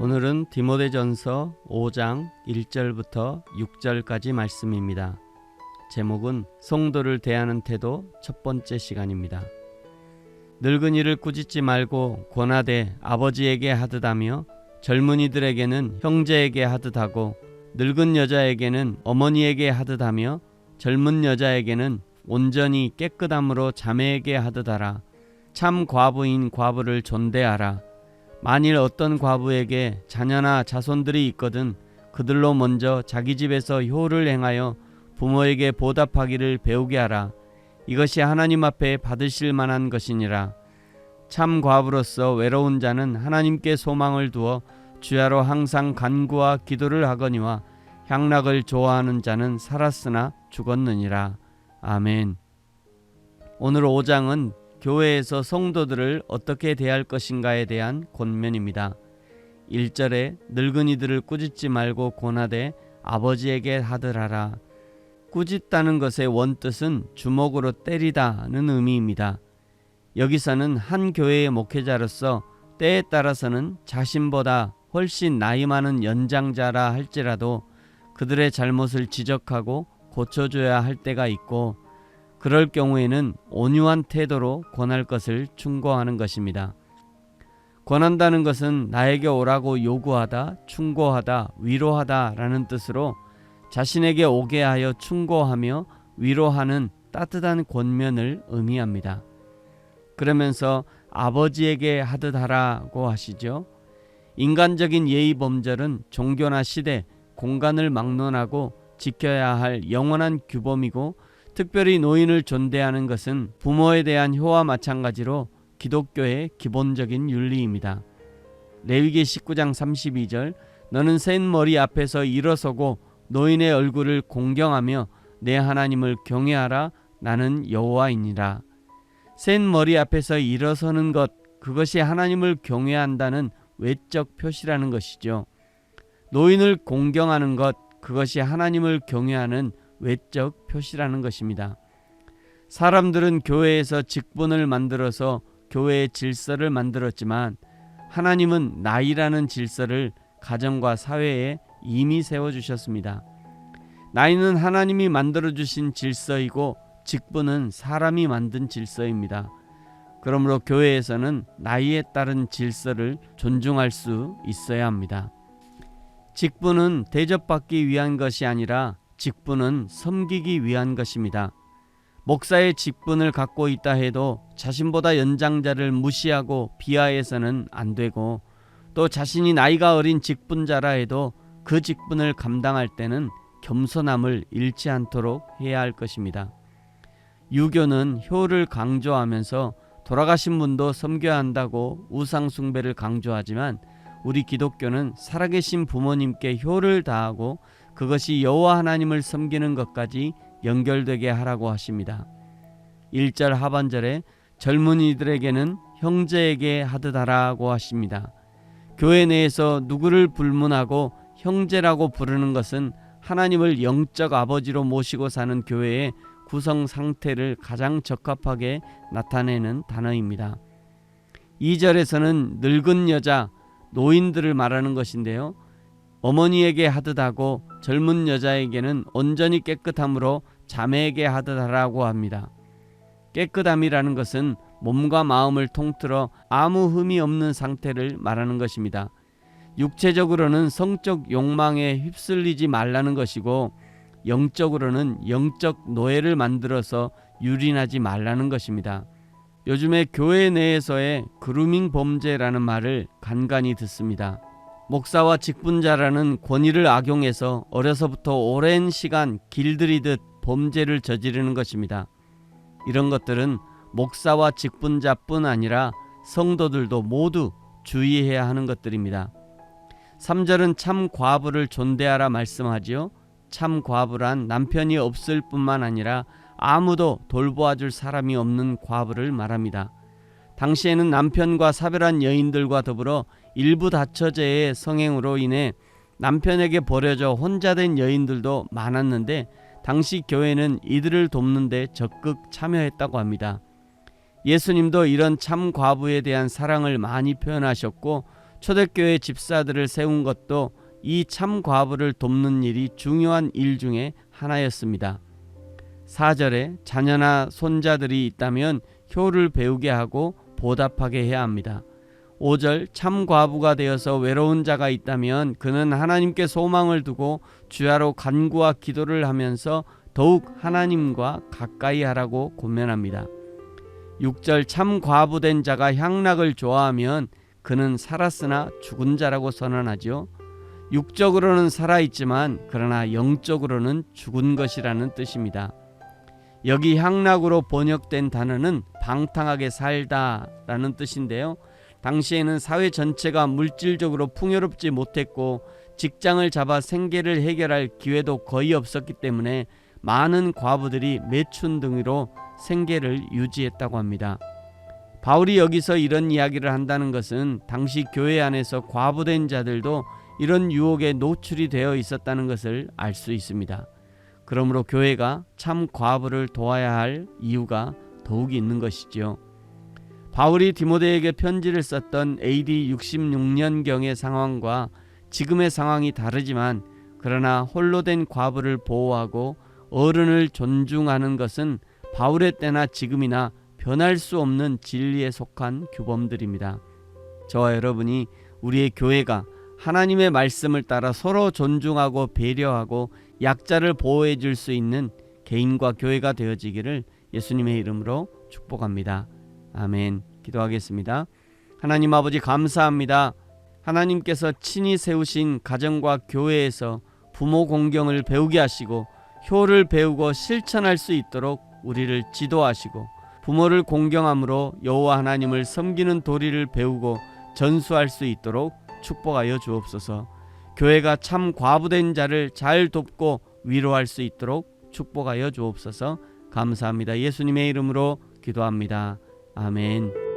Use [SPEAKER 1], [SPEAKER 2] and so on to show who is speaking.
[SPEAKER 1] 오늘은 디모데전서 5장 1절부터 6절까지 말씀입니다. 제목은 성도를 대하는 태도 첫 번째 시간입니다. 늙은이를 꾸짖지 말고 권하되 아버지에게 하듯하며 젊은이들에게는 형제에게 하듯하고 늙은 여자에게는 어머니에게 하듯하며 젊은 여자에게는 온전히 깨끗함으로 자매에게 하듯하라. 참 과부인 과부를 존대하라. 만일 어떤 과부에게 자녀나 자손들이 있거든 그들로 먼저 자기 집에서 효를 행하여 부모에게 보답하기를 배우게 하라. 이것이 하나님 앞에 받으실 만한 것이니라. 참 과부로서 외로운 자는 하나님께 소망을 두어 주야로 항상 간구와 기도를 하거니와 향락을 좋아하는 자는 살았으나 죽었느니라. 아멘. 오늘 5장은 교회에서 성도들을 어떻게 대할 것인가에 대한 권면입니다. 1절에 늙은이들을 꾸짖지 말고 권하되 아버지에게 하듯하라. 꾸짖다는 것의 원뜻은 주먹으로 때리다는 의미입니다. 여기서는 한 교회의 목회자로서 때에 따라서는 자신보다 훨씬 나이 많은 연장자라 할지라도 그들의 잘못을 지적하고 고쳐줘야 할 때가 있고 그럴 경우에는 온유한 태도로 권할 것을 충고하는 것입니다. 권한다는 것은 나에게 오라고 요구하다, 충고하다, 위로하다 라는 뜻으로 자신에게 오게 하여 충고하며 위로하는 따뜻한 권면을 의미합니다. 그러면서 아버지에게 하듯하라고 하시죠. 인간적인 예의 범절은 종교나 시대, 공간을 막론하고 지켜야 할 영원한 규범이고 특별히 노인을 존대하는 것은 부모에 대한 효와 마찬가지로 기독교의 기본적인 윤리입니다. 레위기 19장 32절 너는 센 머리 앞에서 일어서고 노인의 얼굴을 공경하며 내 하나님을 경외하라. 나는 여호와이니라. 센 머리 앞에서 일어서는 것, 그것이 하나님을 경외한다는 외적 표시라는 것이죠. 노인을 공경하는 것, 그것이 하나님을 경외하는 외적 표시라는 것입니다. 사람들은 교회에서 직분을 만들어서 교회의 질서를 만들었지만 하나님은 나이라는 질서를 가정과 사회에 이미 세워주셨습니다. 나이는 하나님이 만들어주신 질서이고 직분은 사람이 만든 질서입니다. 그러므로 교회에서는 나이에 따른 질서를 존중할 수 있어야 합니다. 직분은 대접받기 위한 것이 아니라 직분은 섬기기 위한 것입니다. 목사의 직분을 갖고 있다 해도 자신보다 연장자를 무시하고 비하해서는 안 되고 또 자신이 나이가 어린 직분자라 해도 그 직분을 감당할 때는 겸손함을 잃지 않도록 해야 할 것입니다. 유교는 효를 강조하면서 돌아가신 분도 섬겨야 한다고 우상 숭배를 강조하지만 우리 기독교는 살아계신 부모님께 효를 다하고 그것이 여호와 하나님을 섬기는 것까지 연결되게 하라고 하십니다. 1절 하반절에 젊은이들에게는 형제에게 하듯하라고 하십니다. 교회 내에서 누구를 불문하고 형제라고 부르는 것은 하나님을 영적 아버지로 모시고 사는 교회의 구성 상태를 가장 적합하게 나타내는 단어입니다. 2절에서는 늙은 여자, 노인들을 말하는 것인데요. 어머니에게 하듯하고 젊은 여자에게는 온전히 깨끗함으로 자매에게 하듯하라고 합니다. 깨끗함이라는 것은 몸과 마음을 통틀어 아무 흠이 없는 상태를 말하는 것입니다. 육체적으로는 성적 욕망에 휩쓸리지 말라는 것이고 영적으로는 영적 노예를 만들어서 유린하지 말라는 것입니다. 요즘에 교회 내에서의 그루밍 범죄라는 말을 간간히 듣습니다. 목사와 직분자라는 권위를 악용해서 어려서부터 오랜 시간 길들이듯 범죄를 저지르는 것입니다. 이런 것들은 목사와 직분자뿐 아니라 성도들도 모두 주의해야 하는 것들입니다. 3절은 참 과부를 존대하라 말씀하지요. 참 과부란 남편이 없을 뿐만 아니라 아무도 돌보아줄 사람이 없는 과부를 말합니다. 당시에는 남편과 사별한 여인들과 더불어 일부 다처제의 성행으로 인해 남편에게 버려져 혼자 된 여인들도 많았는데 당시 교회는 이들을 돕는 데 적극 참여했다고 합니다. 예수님도 이런 참 과부에 대한 사랑을 많이 표현하셨고 초대교회 집사들을 세운 것도 이 참 과부를 돕는 일이 중요한 일 중에 하나였습니다. 4절에 자녀나 손자들이 있다면 효를 배우게 하고 보답하게 해야 합니다. 5절 참 과부가 되어서 외로운 자가 있다면 그는 하나님께 소망을 두고 주야로 간구와 기도를 하면서 더욱 하나님과 가까이 하라고 권면합니다. 6절 참 과부된 자가 향락을 좋아하면 그는 살았으나 죽은 자라고 선언하죠. 육적으로는 살아있지만 그러나 영적으로는 죽은 것이라는 뜻입니다. 여기 향락으로 번역된 단어는 방탕하게 살다라는 뜻인데요. 당시에는 사회 전체가 물질적으로 풍요롭지 못했고 직장을 잡아 생계를 해결할 기회도 거의 없었기 때문에 많은 과부들이 매춘둥이로 생계를 유지했다고 합니다. 바울이 여기서 이런 이야기를 한다는 것은 당시 교회 안에서 과부된 자들도 이런 유혹에 노출이 되어 있었다는 것을 알 수 있습니다. 그러므로 교회가 참 과부를 도와야 할 이유가 더욱 있는 것이죠. 바울이 디모데에게 편지를 썼던 AD 66년경의 상황과 지금의 상황이 다르지만 그러나 홀로 된 과부를 보호하고 어른을 존중하는 것은 바울의 때나 지금이나 변할 수 없는 진리에 속한 규범들입니다. 저와 여러분이 우리의 교회가 하나님의 말씀을 따라 서로 존중하고 배려하고 약자를 보호해 줄 수 있는 개인과 교회가 되어지기를 예수님의 이름으로 축복합니다. 아멘. 기도하겠습니다. 하나님 아버지 감사합니다. 하나님께서 친히 세우신 가정과 교회에서 부모 공경을 배우게 하시고 효를 배우고 실천할 수 있도록 우리를 지도하시고 부모를 공경함으로 여호와 하나님을 섬기는 도리를 배우고 전수할 수 있도록 축복하여 주옵소서. 교회가 참 과부된 자를 잘 돕고 위로할 수 있도록 축복하여 주옵소서. 감사합니다. 예수님의 이름으로 기도합니다. 아멘.